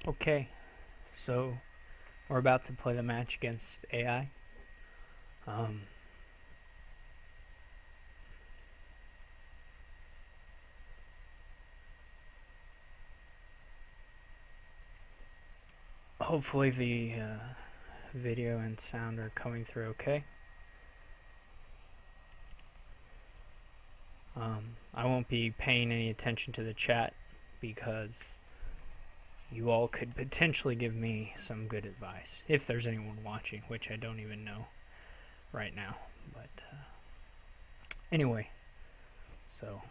Okay, so we're about to play the match against AI. Um, Hopefully the video and sound are coming through okay. I won't be paying any attention to the chat because you all could potentially give me some good advice if there's anyone watching, which I don't even know right now. But anyway, so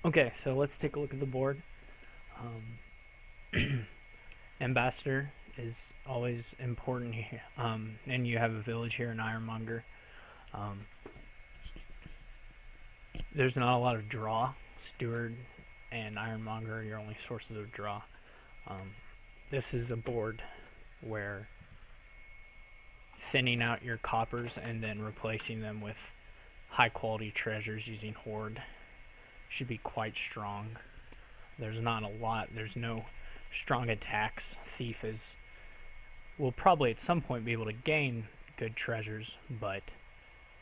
okay, so let's take a look at the board. Ambassador is always important here, and you have a village here in Ironmonger. Um, there's not a lot of draw. Steward and Ironmonger are your only sources of draw. Um, this is a board where thinning out your coppers and then replacing them with high quality treasures using Horde should be quite strong. There's not a lot. There's no strong attacks. Thief will probably at some point be able to gain good treasures, but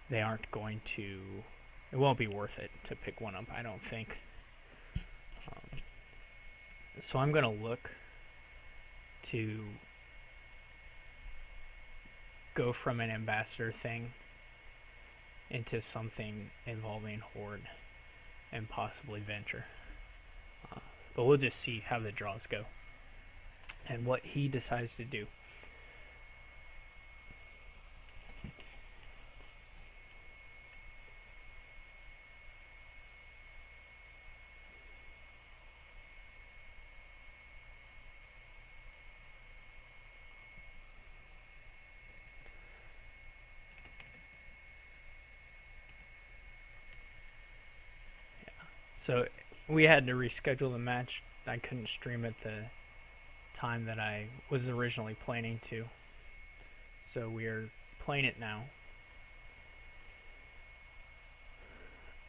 they aren't going to. It won't be worth it to pick one up, I don't think. So I'm going to look to go from an ambassador thing into something involving Horde and possibly Venture. But we'll just see how the draws go and what he decides to do. So we had to reschedule the match. I couldn't stream at the time that I was originally planning to. So we are playing it now.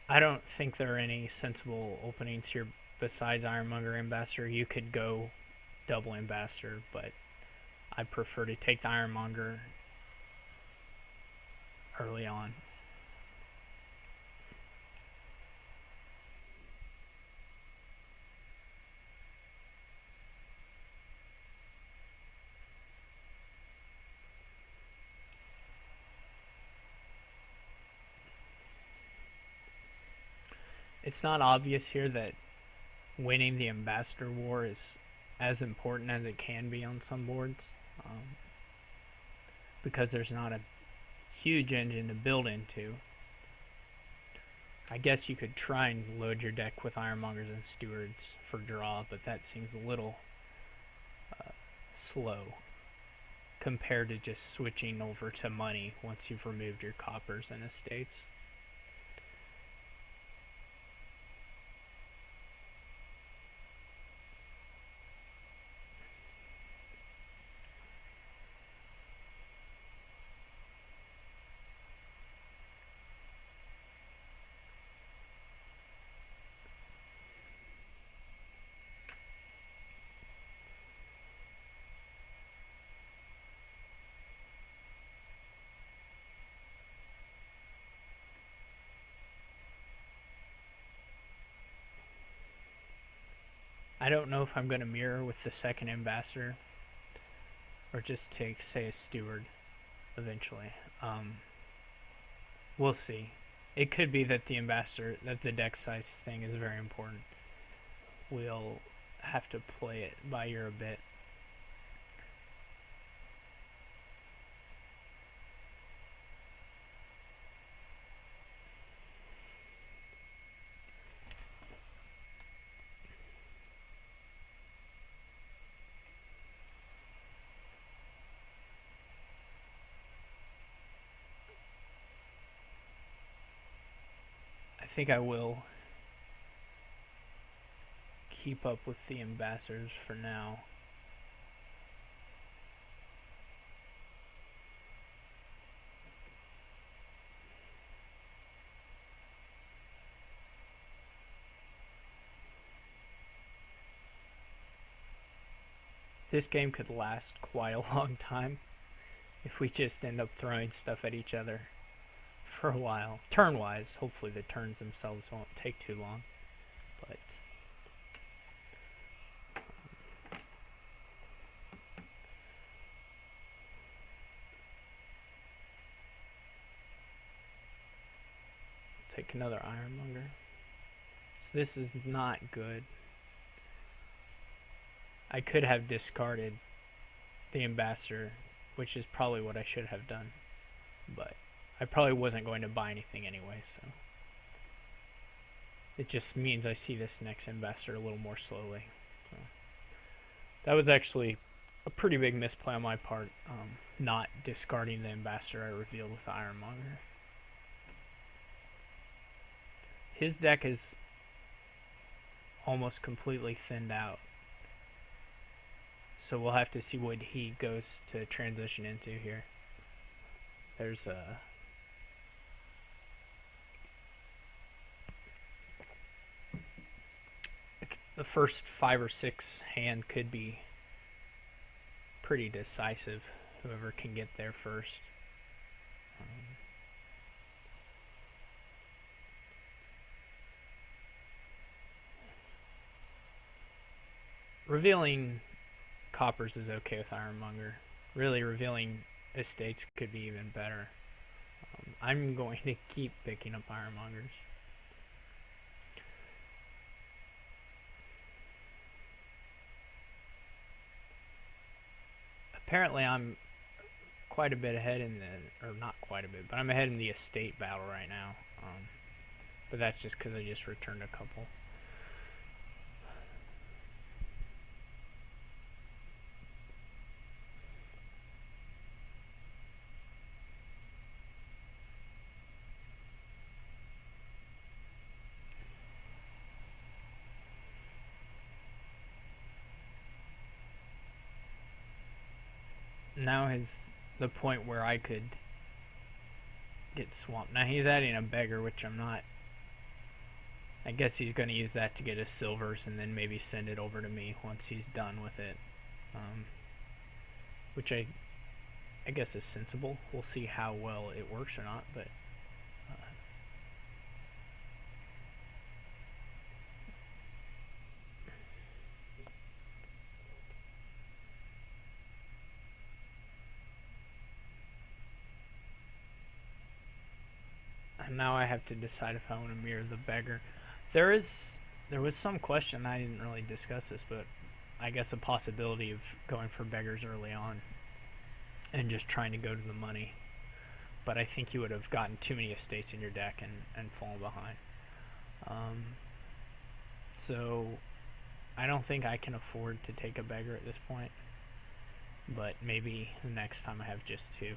I don't think there are any sensible openings here besides Ironmonger Ambassador. You could go double Ambassador, but I prefer to take the Ironmonger early on. It's not obvious here that winning the Ambassador War is as important as it can be on some boards, because there's not a huge engine to build into. I guess you could try and load your deck with Ironmongers and Stewards for draw, but that seems a little slow compared to just switching over to money once you've removed your coppers and estates. I don't know if I'm going to mirror with the second ambassador or just take, say, a steward eventually. We'll see. It could be that the ambassador, that the deck size thing is very important. We'll have to play it by ear a bit. I think I will keep up with the ambassadors for now. This game could last quite a long time if we just end up throwing stuff at each other for a while. Turn-wise, hopefully the turns themselves won't take too long. But take another Ironmonger. So this is not good. I could have discarded the ambassador, which is probably what I should have done, but I probably wasn't going to buy anything anyway, so it just means I see this next ambassador a little more slowly. So that was actually a pretty big misplay on my part, not discarding the ambassador I revealed with the Ironmonger. His deck is almost completely thinned out, so we'll have to see what he goes to transition into here. There's the first 5 or 6 hand could be pretty decisive, whoever can get there first. Revealing coppers is okay with Ironmonger. Really, revealing estates could be even better. I'm going to keep picking up Ironmongers. Apparently I'm quite a bit ahead in the, or not quite a bit, but I'm ahead in the estate battle right now. But that's just because I just returned a couple. Now is the point where I could get swamped. Now he's adding a beggar, which I'm not. I guess he's going to use that to get his silvers and then maybe send it over to me once he's done with it. Which I guess is sensible. We'll see how well it works or not, but and now I have to decide if I want to mirror the beggar. There was some question, I didn't really discuss this, but I guess a possibility of going for beggars early on and just trying to go to the money. But I think you would have gotten too many estates in your deck and fallen behind. So I don't think I can afford to take a beggar at this point, but maybe the next time I have just 2.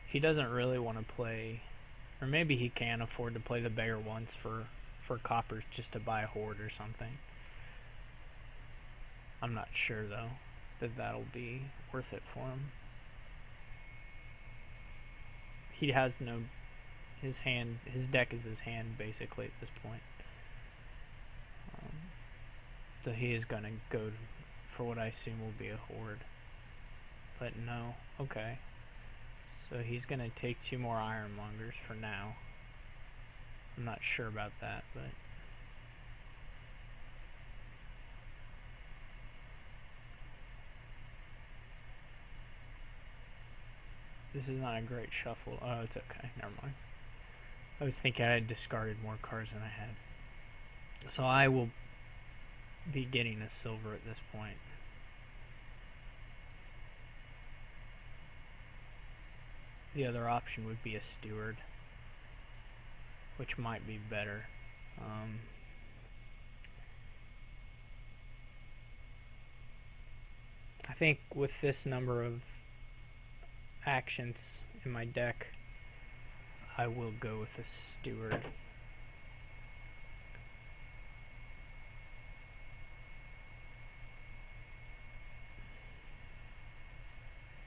He doesn't really want to play, or maybe he can afford to play the beggar once for coppers just to buy a horde or something. I'm not sure though that that'll be worth it for him. He has no, his deck is his hand basically at this point. So he is going to go for what I assume will be a horde. But no. Okay. So he's going to take 2 more ironmongers for now. I'm not sure about that, but... This is not a great shuffle. Oh, it's okay. Never mind. I was thinking I had discarded more cards than I had. So I will be getting a silver at this point. The other option would be a steward, which might be better. I think with this number of actions in my deck, I will go with a steward.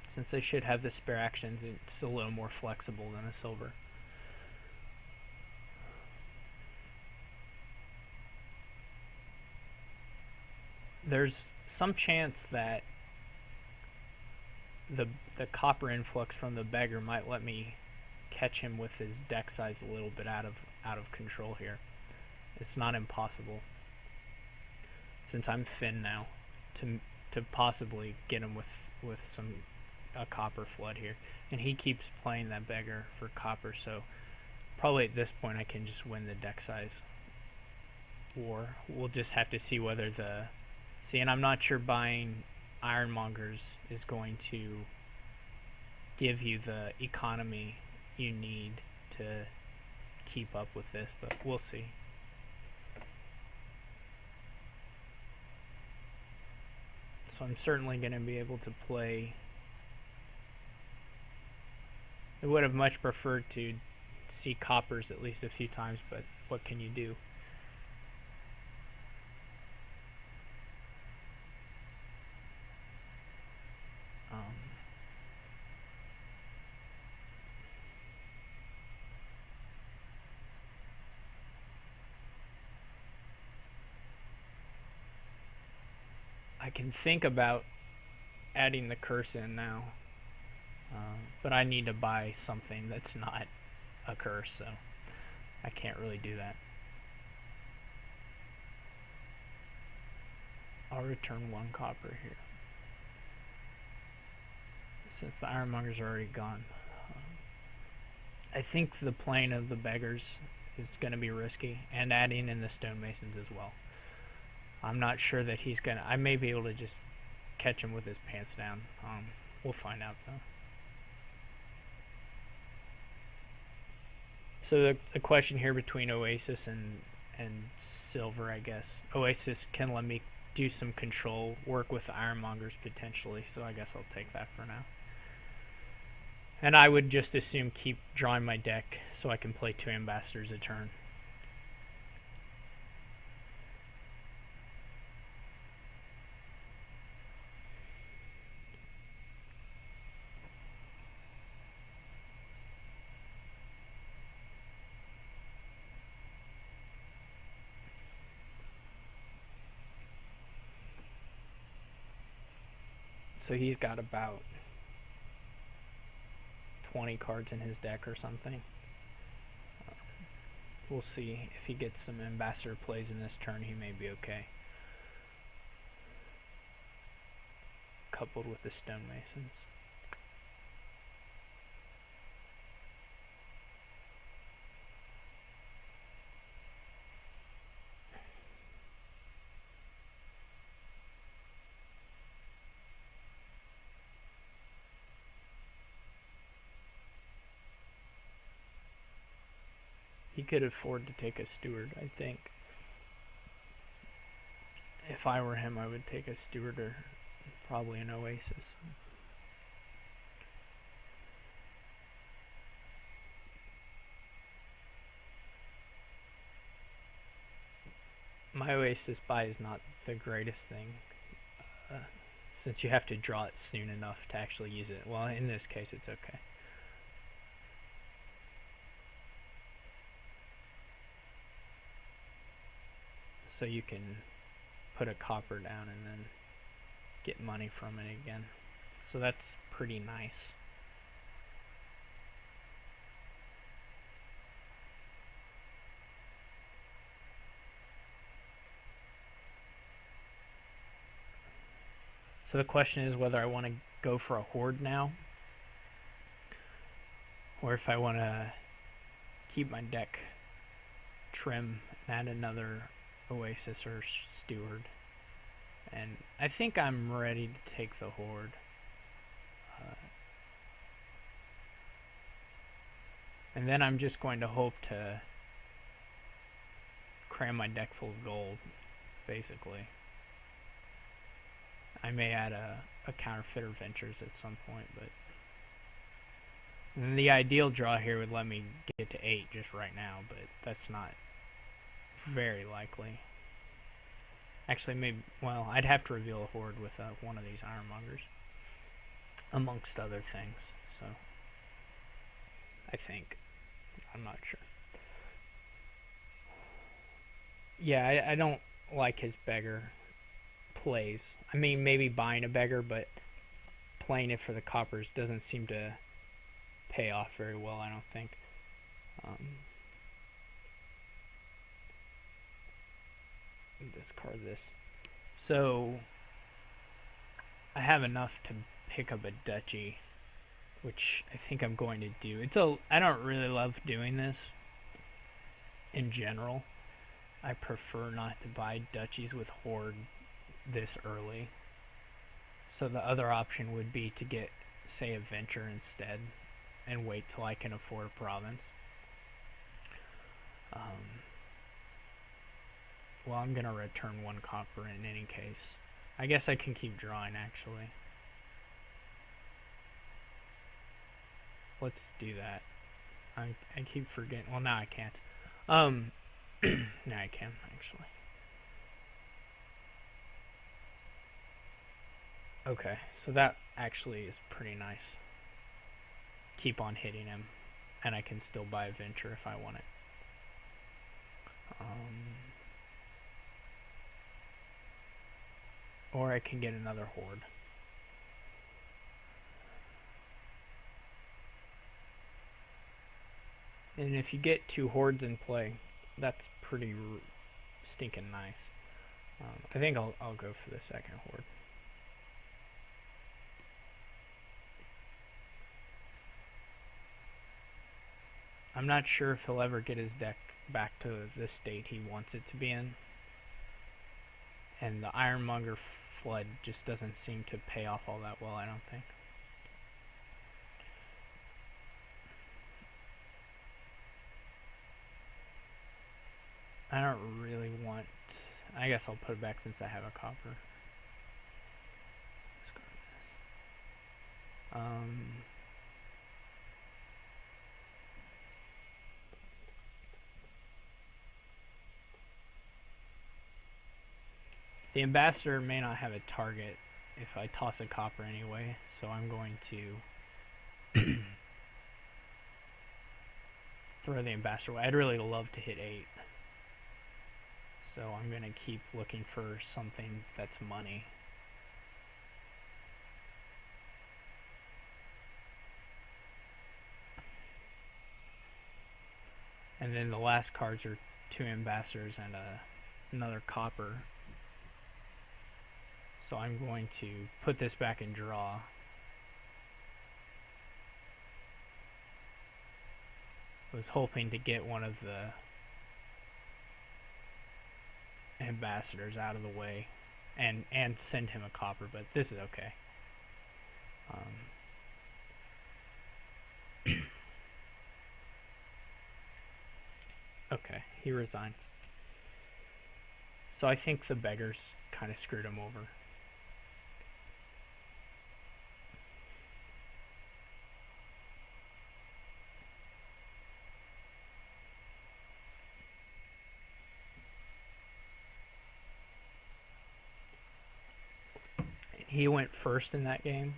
Since I should have the spare actions, it's a little more flexible than a silver. There's some chance that the copper influx from the beggar might let me catch him with his deck size a little bit out of control here. It's not impossible, since I'm thin now, to possibly get him with a copper flood here, and he keeps playing that beggar for copper, so probably at this point I can just win the deck size war. We'll just have to see whether and I'm not sure buying ironmongers is going to give you the economy you need to keep up with this, but we'll see. So I'm certainly going to be able to play. I would have much preferred to see coppers at least a few times, but what can you do? I can think about adding the curse in now, but I need to buy something that's not a curse, so I can't really do that. I'll return 1 copper here, since the ironmongers are already gone. I think the playing of the beggars is going to be risky, and adding in the stonemasons as well. I'm not sure that he's going to... I may be able to just catch him with his pants down. We'll find out, though. So the question here between Oasis and Silver, I guess. Oasis can let me do some control work with the ironmongers potentially, so I guess I'll take that for now. And I would just assume keep drawing my deck so I can play 2 ambassadors a turn. So he's got about 20 cards in his deck or something. We'll see if he gets some ambassador plays in this turn. He may be okay. Coupled with the stonemasons. He could afford to take a steward, I think. If I were him, I would take a steward or probably an Oasis. My Oasis buy is not the greatest thing, since you have to draw it soon enough to actually use it. Well, in this case, it's okay. So you can put a copper down and then get money from it again. So that's pretty nice. So the question is whether I want to go for a horde now, or if I want to keep my deck trim and add another Oasis or Steward. And I think I'm ready to take the horde. And then I'm just going to hope to cram my deck full of gold, basically. I may add a Counterfeiter Ventures at some point, but the ideal draw here would let me get to 8 just right now, but that's not very likely. Actually, maybe, well, I'd have to reveal a horde with one of these Ironmongers, amongst other things, so I think. I'm not sure. Yeah, I don't like his beggar plays. I mean, maybe buying a beggar, but playing it for the coppers doesn't seem to pay off very well, I don't think. Discard this. So I have enough to pick up a duchy, which I think I'm going to do. I don't really love doing this in general. I prefer not to buy duchies with horde this early. So the other option would be to get, say, a venture instead and wait till I can afford a province. Well, I'm going to return 1 copper in any case. I guess I can keep drawing, actually. Let's do that. I keep forgetting. Well, now I can't. Now I can, actually. Okay, so that actually is pretty nice. Keep on hitting him, and I can still buy a venture if I want it. Or I can get another horde. And if you get 2 hordes in play, that's pretty stinking nice. I think I'll go for the second horde. I'm not sure if he'll ever get his deck back to the state he wants it to be in. And the Ironmonger Flood just doesn't seem to pay off all that well, I don't think. I don't really want... I guess I'll put it back since I have a copper. Discard this. The Ambassador may not have a target if I toss a copper anyway, so I'm going to throw the Ambassador away. I'd really love to hit 8. So I'm going to keep looking for something that's money. And then the last cards are 2 Ambassadors and another copper. So I'm going to put this back in draw. I was hoping to get one of the Ambassadors out of the way and send him a copper, but this is okay. Okay, he resigns. So I think the beggars kind of screwed him over. He went first in that game,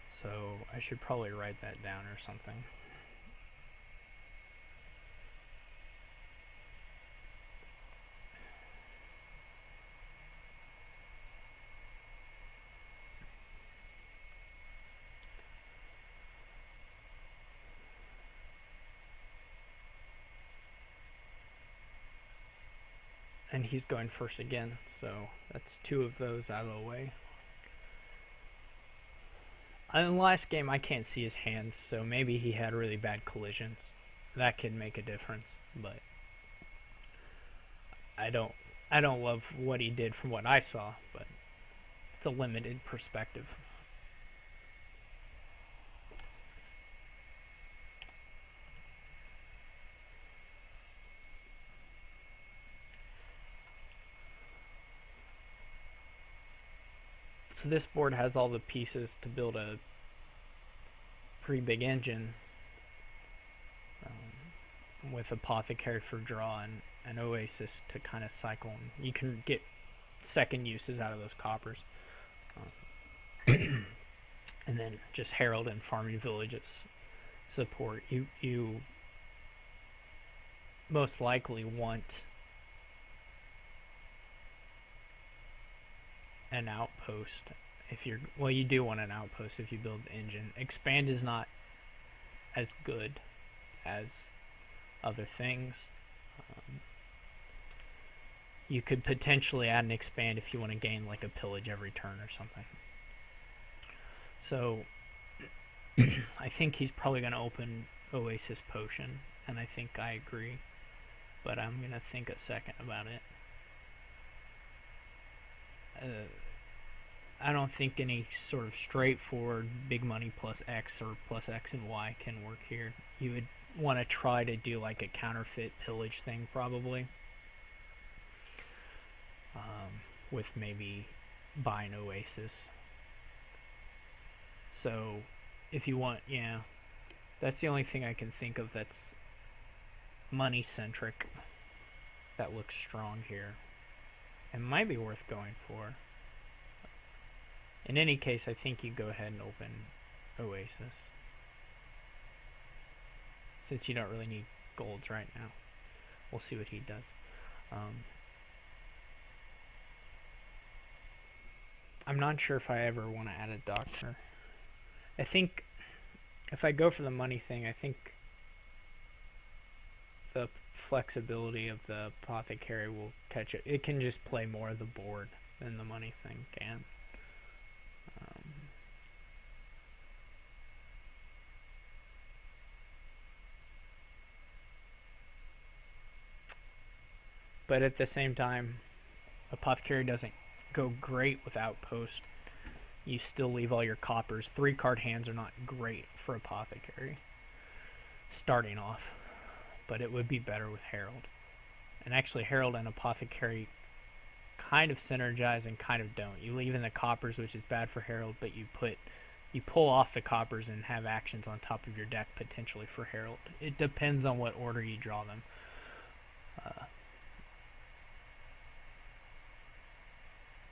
so I should probably write that down or something. And he's going first again, so that's 2 of those out of the way. In the last game, I can't see his hands, so maybe he had really bad collisions. That could make a difference, but I don't love what he did from what I saw, but it's a limited perspective. So this board has all the pieces to build a pretty big engine, with Apothecary for draw and an Oasis to kind of cycle. You can get second uses out of those coppers. And then just Herald and Farming Villages support. You most likely want an outpost if you're, well, you do want an outpost if you build the engine. Expand is not as good as other things. You could potentially add an expand if you want to gain like a pillage every turn or something. So I think he's probably going to open Oasis Potion, and I think I agree, but I'm going to think a second about it. I don't think any sort of straightforward big money plus X or plus X and Y can work here. You would want to try to do like a counterfeit pillage thing probably, with maybe buying Oasis. So if you want, yeah, that's the only thing I can think of that's money centric that looks strong here and might be worth going for. In any case, I think you go ahead and open Oasis, since you don't really need golds right now. We'll see what he does. I'm not sure if I ever want to add a doctor. I think if I go for the money thing, I think the flexibility of the Apothecary will catch it. It can just play more of the board than the money thing can. But at the same time, Apothecary doesn't go great with Outpost. You still leave all your coppers. 3-card hands are not great for Apothecary starting off, but it would be better with Herald. And actually, Herald and Apothecary kind of synergize and kind of don't. You leave in the coppers, which is bad for Herald, but you pull off the coppers and have actions on top of your deck potentially for Herald. It depends on what order you draw them.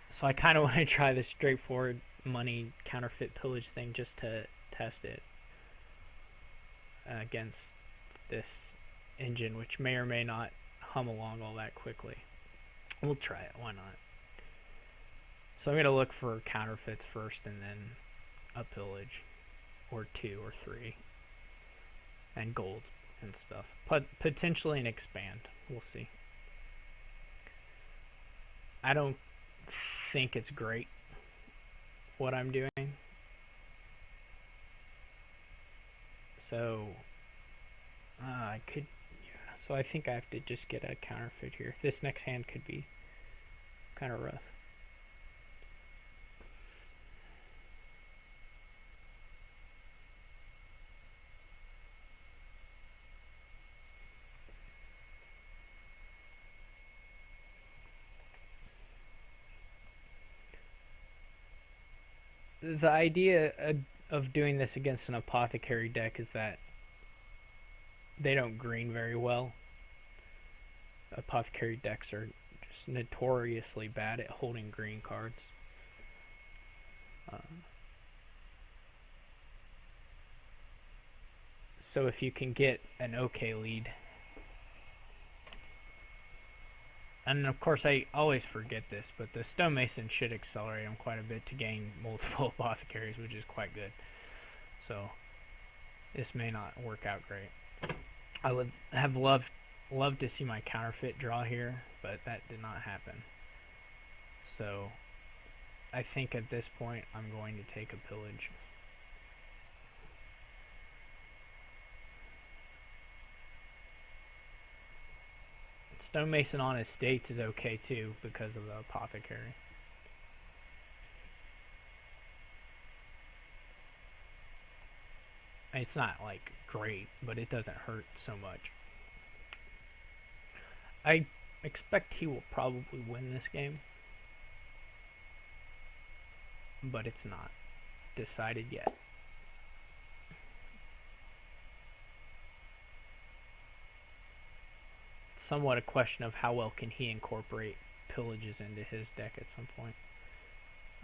So I kind of want to try this straightforward money counterfeit pillage thing just to test it against this engine, which may or may not hum along all that quickly. We'll try it. Why not? So I'm going to look for counterfeits first and then a pillage or 2 or 3 and gold and stuff. Potentially an expand. We'll see. I don't think it's great what I'm doing, so I could, yeah, so I think I have to just get a counterfeit here. This next hand could be kind of rough. The idea of doing this against an Apothecary deck is that they don't green very well. Apothecary decks are just notoriously bad at holding green cards. So if you can get an okay lead, and of course I always forget this, but the Stonemason should accelerate them quite a bit to gain multiple Apothecaries, which is quite good. So this may not work out great. I would have loved love to see my counterfeit draw here, but that did not happen. So I think at this point I'm going to take a pillage. Stonemason on estates is okay too because of the apothecary. It's not like great, but it doesn't hurt so much. I expect he will probably win this game, but it's not decided yet. It's somewhat a question of how well can he incorporate pillages into his deck at some point.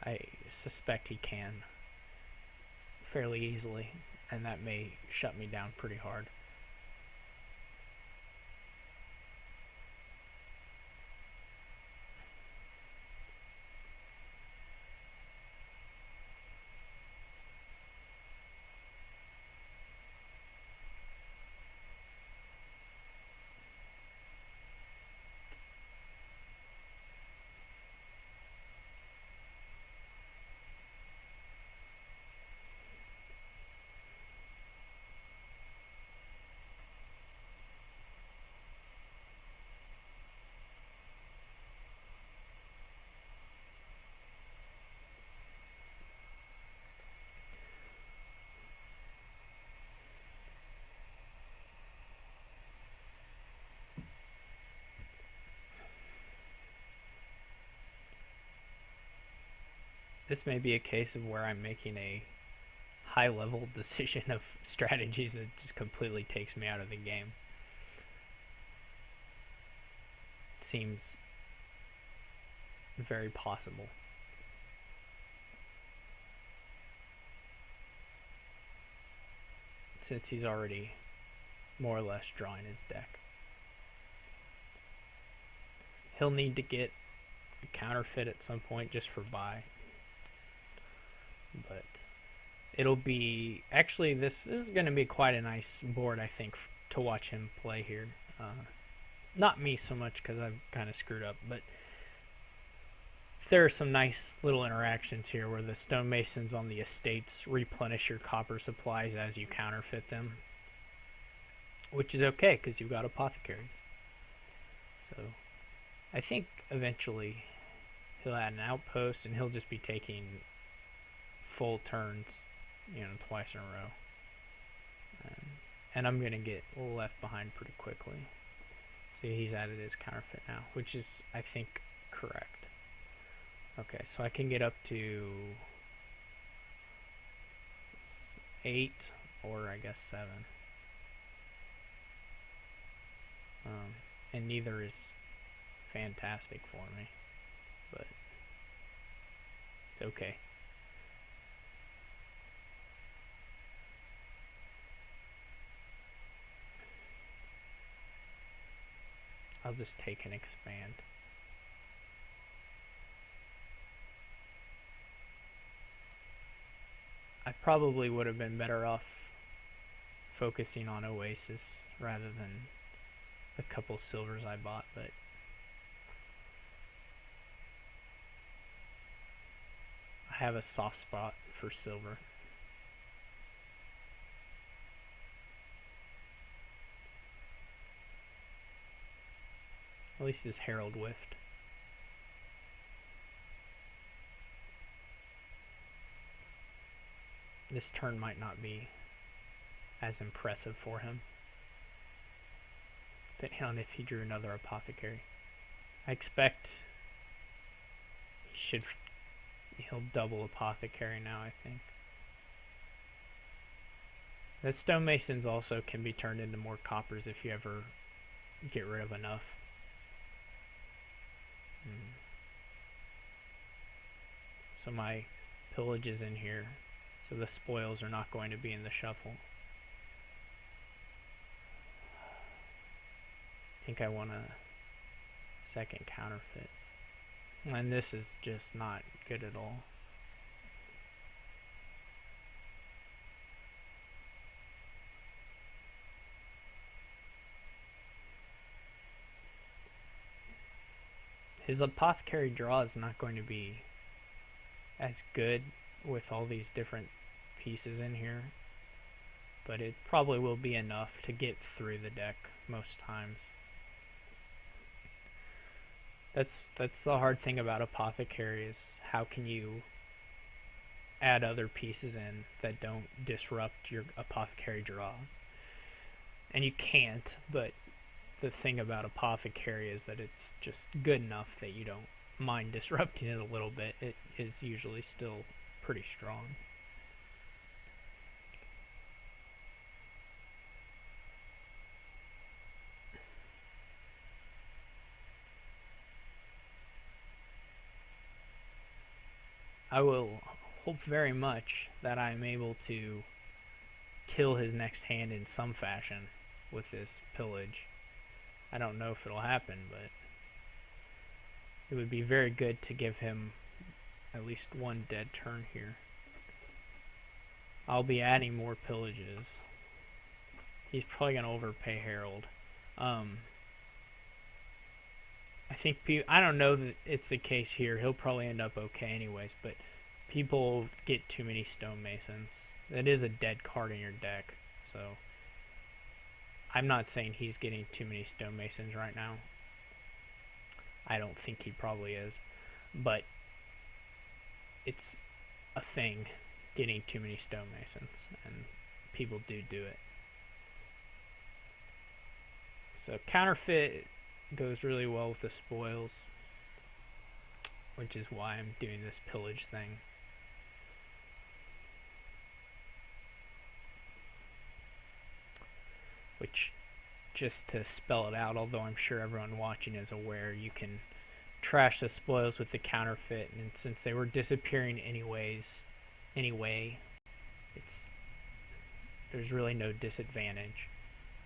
I suspect he can fairly easily, and that may shut me down pretty hard. This may be a case of where I'm making a high-level decision of strategies that just completely takes me out of the game. It seems very possible. Since he's already more or less drawing his deck. He'll need to get a counterfeit at some point just for buy. But it'll be... Actually, this is going to be quite a nice board, I think, to watch him play here. Not me so much because I've kind of screwed up, but there are some nice little interactions here where the stonemasons on the estates replenish your copper supplies as you counterfeit them, which is okay because you've got apothecaries. So I think eventually he'll add an outpost and he'll just be taking full turns, twice in a row. And I'm going to get left behind pretty quickly. See, he's added his counterfeit now, which is, I think, correct. Okay, so I can get up to 8 or I guess 7. And neither is fantastic for me, but it's okay. I'll just take and expand. I probably would have been better off focusing on Oasis rather than the couple silvers I bought, but I have a soft spot for silver. At least his Herald whiffed. This turn might not be as impressive for him, depending on if he drew another apothecary. I expect he'll double apothecary now, I think. The stonemasons also can be turned into more coppers if you ever get rid of enough. So my pillage is in here, so the spoils are not going to be in the shuffle. I think I want a second counterfeit, and this is just not good at all. His apothecary draw is not going to be as good with all these different pieces in here, but it probably will be enough to get through the deck most times. That's the hard thing about apothecary, is how can you add other pieces in that don't disrupt your apothecary draw. And you can't, but the thing about apothecary is that it's just good enough that you don't mind disrupting it a little bit. It is usually still pretty strong. I will hope very much that I'm able to kill his next hand in some fashion with this pillage. I don't know if it'll happen, but it would be very good to give him at least one dead turn here. I'll be adding more pillages. He's probably going to overpay Herald. I think I don't know that it's the case here. He'll probably end up okay anyways, but people get too many stonemasons. That is a dead card in your deck, so I'm not saying he's getting too many stonemasons right now. I don't think he probably is, but it's a thing, getting too many stonemasons, and people do it. So counterfeit goes really well with the spoils, which is why I'm doing this pillage thing. Which, just to spell it out, although I'm sure everyone watching is aware, you can trash the spoils with the counterfeit, and since they were disappearing anyway, there's really no disadvantage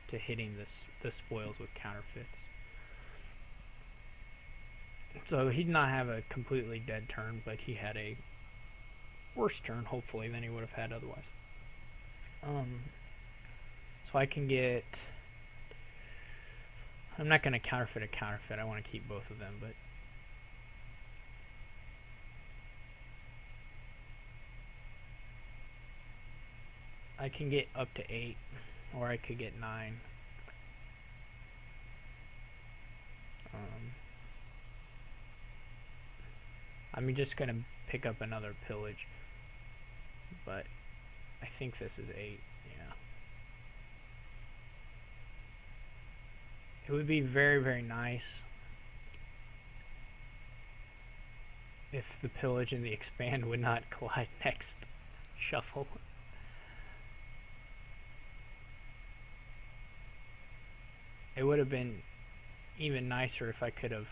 to hitting the spoils with counterfeits. So he did not have a completely dead turn, but he had a worse turn, hopefully, than he would have had otherwise. So I can get... I'm not going to counterfeit a counterfeit. I want to keep both of them, but... I can get up to 8, or I could get 9. I'm just going to pick up another pillage, but I think this is 8, yeah. It would be very, very nice if the pillage and the expand would not collide next shuffle. It would have been even nicer if I could have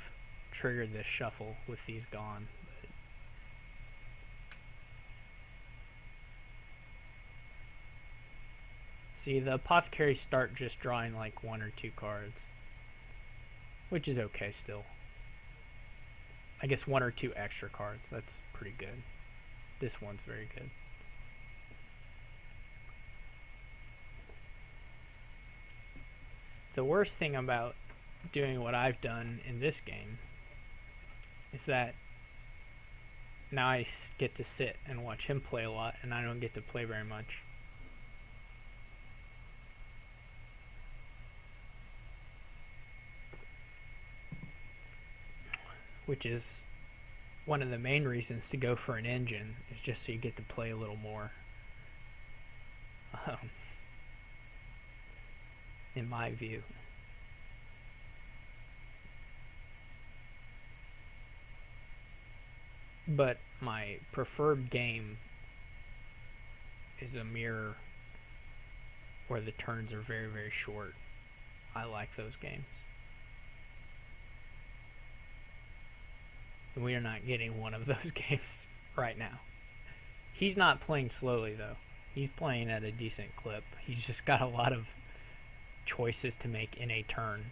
triggered this shuffle with these gone. But see, the apothecaries start just drawing like 1 or 2 cards, which is okay still. I guess 1 or 2 extra cards, that's pretty good. This one's very good. The worst thing about doing what I've done in this game is that now I get to sit and watch him play a lot, and I don't get to play very much. Which is one of the main reasons to go for an engine, is just so you get to play a little more. In my view. But my preferred game is a mirror where the turns are very, very short. I like those games. And we are not getting one of those games right now. He's not playing slowly, though. He's playing at a decent clip. He's just got a lot of choices to make in a turn.